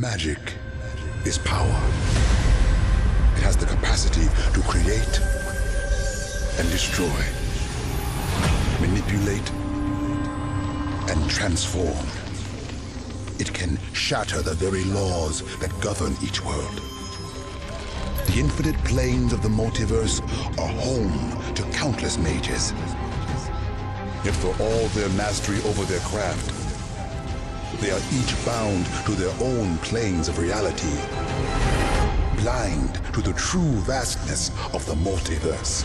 Magic is power. It has the capacity to create and destroy, manipulate and transform. It can shatter the very laws that govern each world. The infinite planes of the multiverse are home to countless mages. Yet for all their mastery over their craft, they are each bound to their own planes of reality, blind to the true vastness of the multiverse.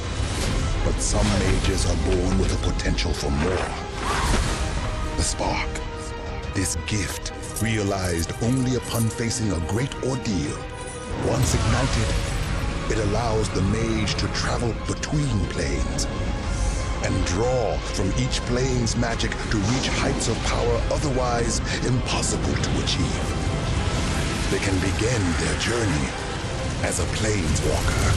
But some mages are born with a potential for more. The spark, this gift realized only upon facing a great ordeal. Once ignited, it allows the mage to travel between planes and draw from each plane's magic to reach heights of power otherwise impossible to achieve. They can begin their journey as a Plainswalker.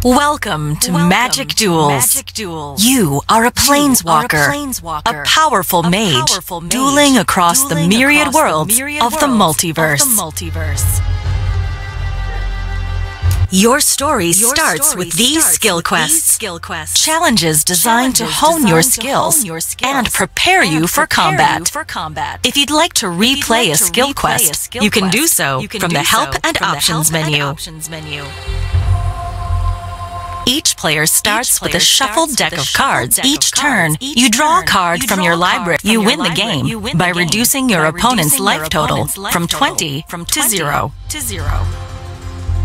Welcome to Magic Duels. You are a Plainswalker, a powerful mage, dueling across the myriad worlds of the multiverse. Your story starts with these skill quests, challenges designed to hone your skills and prepare you for combat. If you'd like to replay a skill quest, you can do so from the Help and Options menu. Each player starts with a shuffled deck of cards. Each turn, you draw a card from your library. You win the game by reducing your opponent's life total from 20 to 0.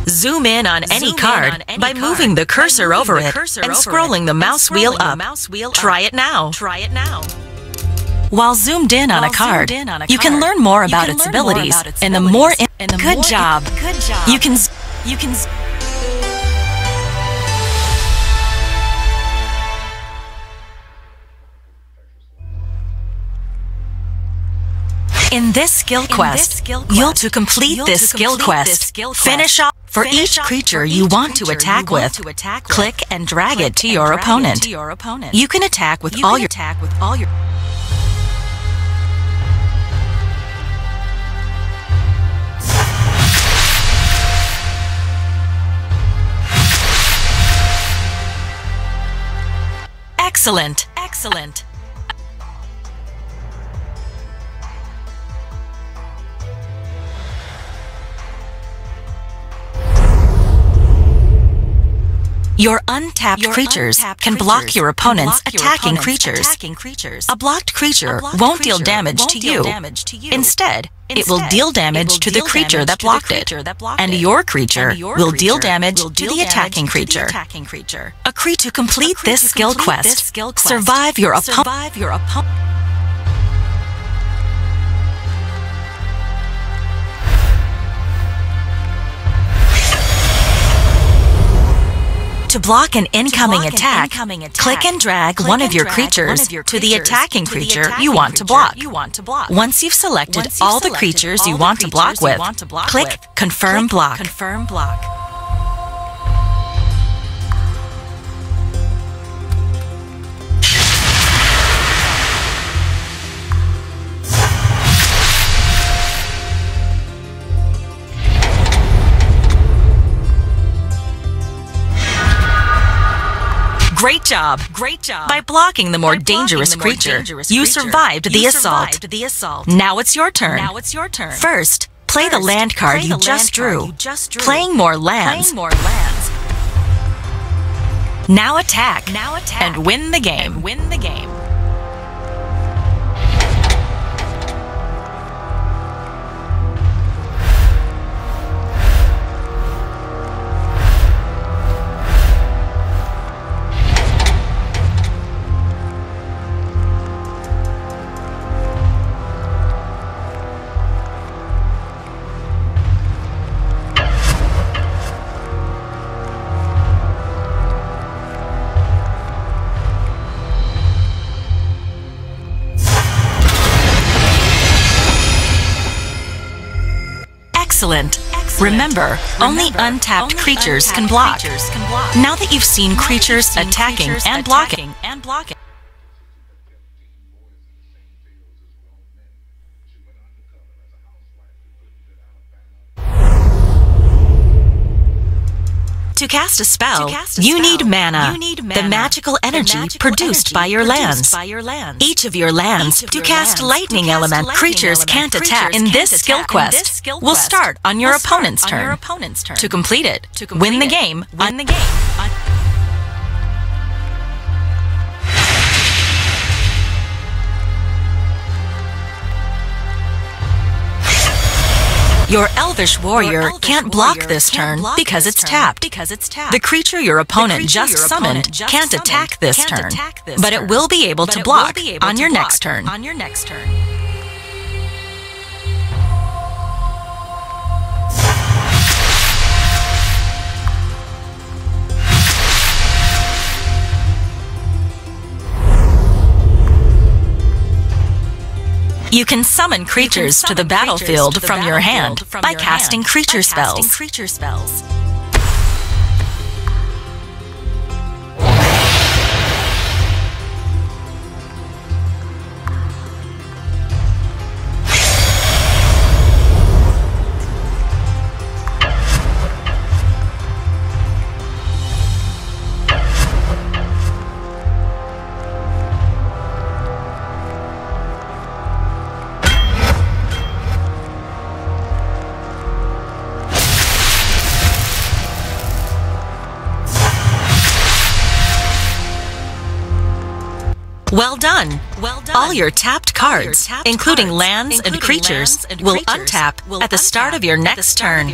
Zoom in on any card by moving the cursor over it and scrolling the mouse wheel up. Try it now. While zoomed in on a card, you can learn more about its abilities and the more. Good job. You can. In this skill quest, you'll to complete this skill quest, finish off for each creature you want to attack with. Click and drag it to your opponent. You can attack with all your. Excellent. Your untapped creatures can block your opponent's attacking creatures. A blocked creature won't deal damage to you. Instead, it will deal damage to the creature that blocked it, and your creature will deal damage to the attacking creature. To complete this skill quest, survive your opponent. To block an incoming attack, click and drag one of your creatures to the attacking creature you want to block. Once you've selected all the creatures you want to block with, click Confirm Block. Great job! By blocking the more dangerous creature, you survived the assault. Now it's your turn. First, play the land card you just drew, playing more lands. Now attack and win the game. Excellent. Remember, only untapped creatures can block. Now that you've seen creatures attacking and blocking, to cast a spell, you need mana, the magical energy produced by your lands. Each of your lands to cast lightning element creatures can't attack in this skill quest will start on your opponent's turn. To complete it, win the game. Your Elvish Warrior can't block this turn because it's tapped. The creature your opponent just summoned can't attack this turn, but it will be able to block on your next turn. You can summon creatures to the battlefield from your hand by casting creature spells. Well done! All your tapped cards, including lands and creatures, will untap at the start of your next turn.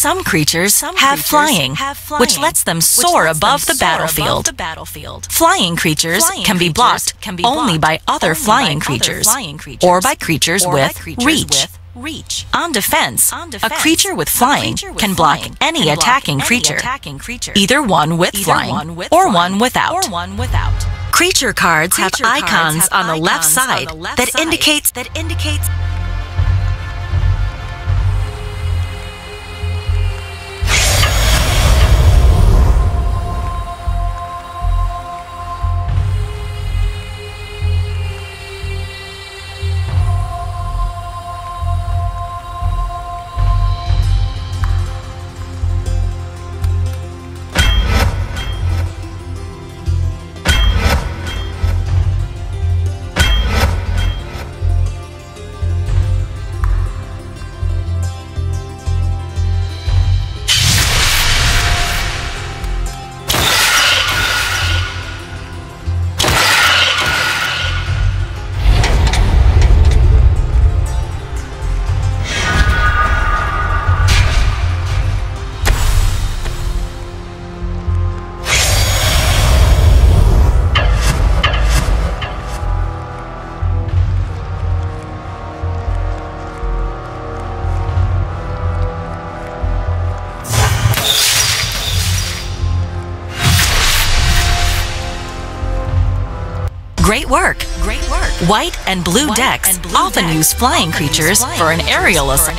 Some creatures have flying, which lets them soar above the battlefield. Flying creatures can be blocked only by other flying creatures or by creatures with reach. On defense, a creature with flying can block any attacking creature, either one with flying or one without. Creature cards have icons on the left side that indicates Great work! White and blue decks often use flying creatures for an aerial assault.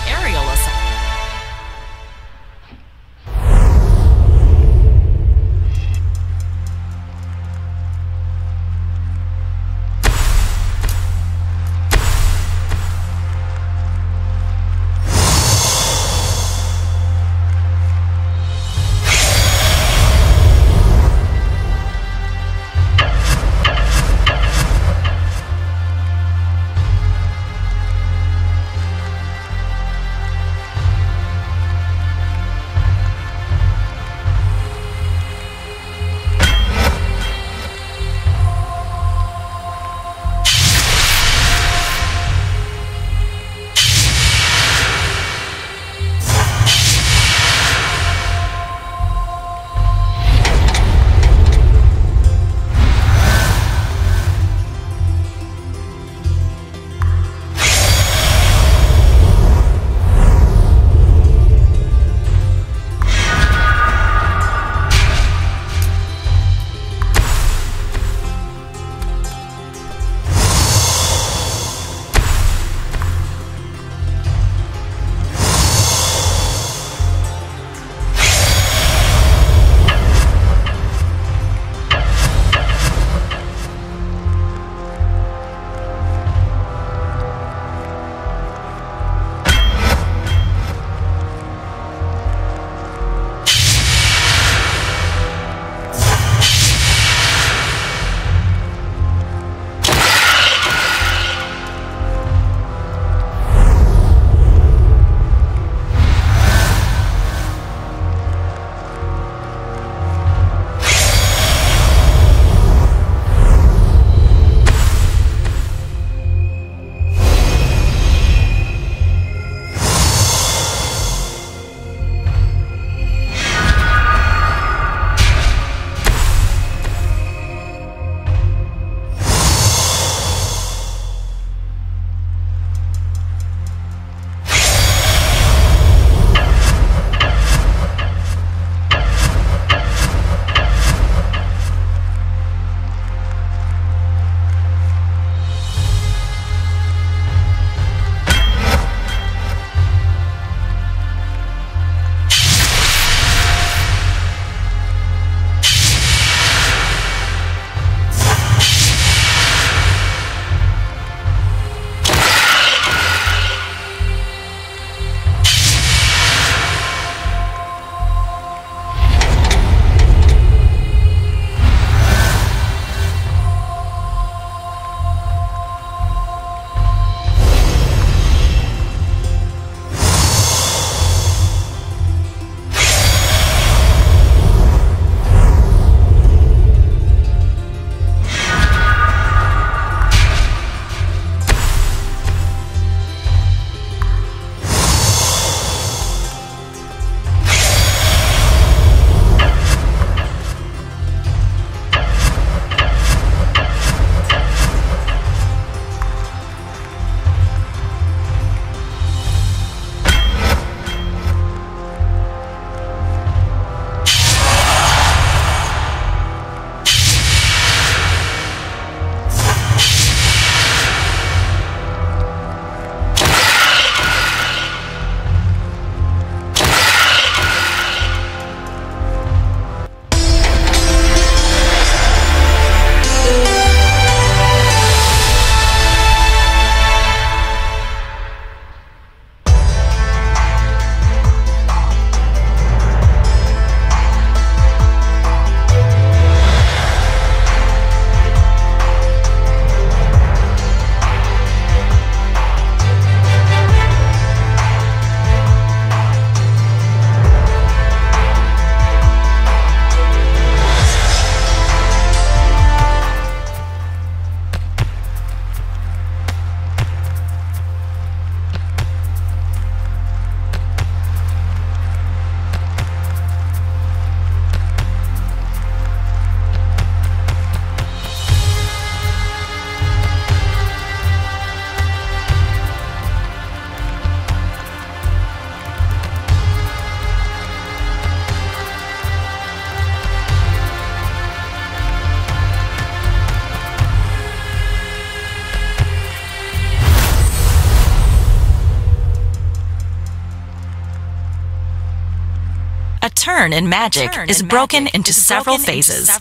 turn in Magic is broken into several phases.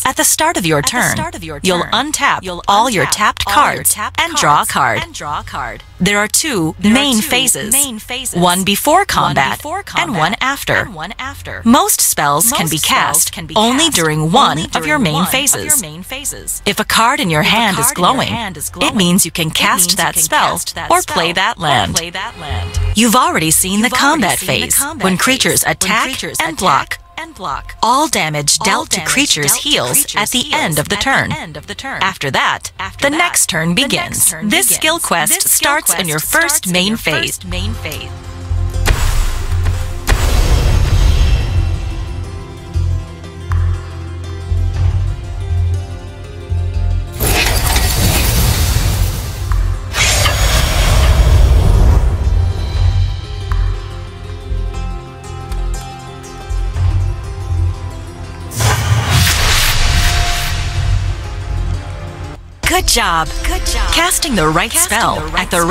At the start of your turn, you'll untap all your tapped cards and draw a card. There are two main phases, one before combat and one after. Most spells can be cast only during one of your main phases. If a card in your hand is glowing, it means you can cast that spell or play that land. You've already seen the combat phase, when creatures attack and block. All damage dealt to creatures heals at the end of the turn. After that, the next turn begins. This skill quest starts in your first main phase. Good job. Casting the right spell at the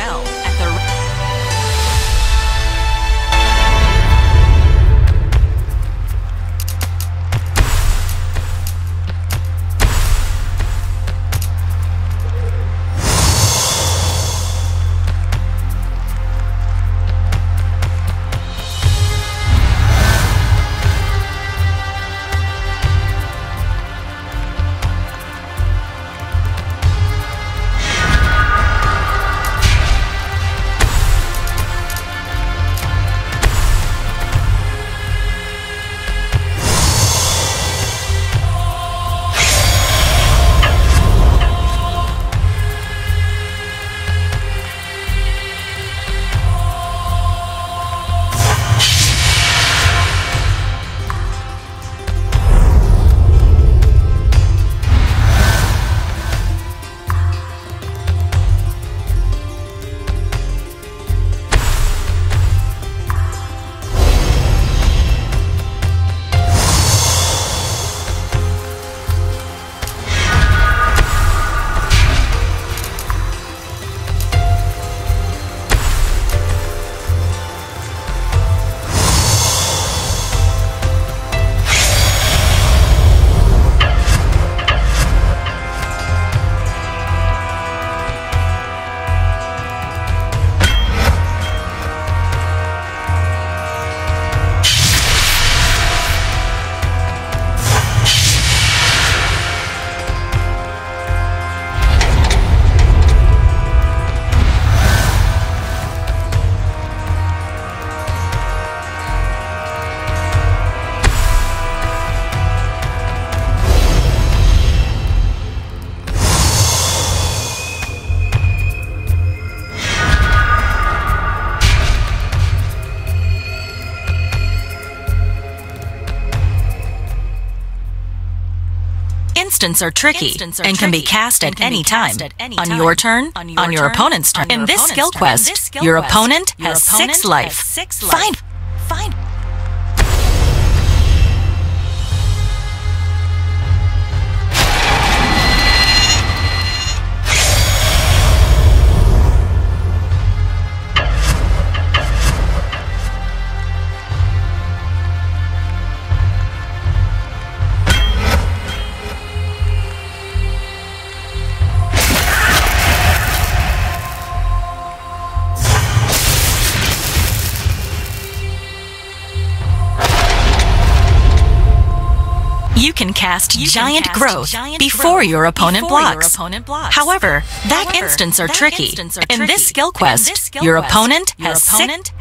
Instants are tricky and can be cast at any time. On your turn, on your opponent's turn. In this skill quest, your opponent has 6 life. Find. You can cast Giant Growth before your opponent blocks. However, that instants are tricky. In this skill quest, your opponent has 6.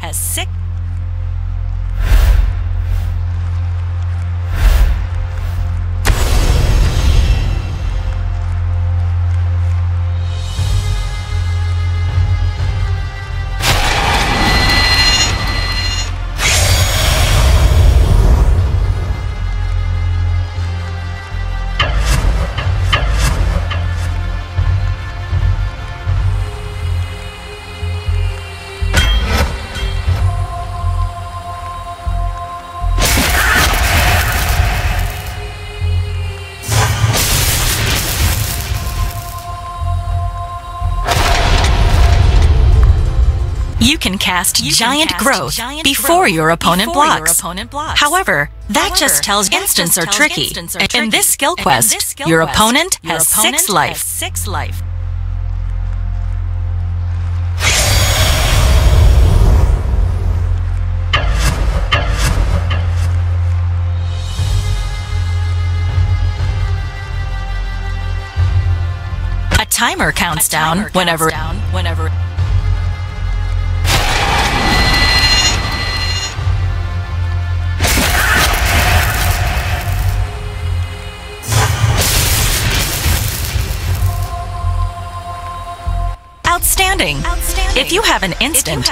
You can cast giant growth before your opponent blocks. However, that just tells instants are tricky. In this skill quest, your opponent has 6 life. A timer counts down whenever. Outstanding. If you have an instant,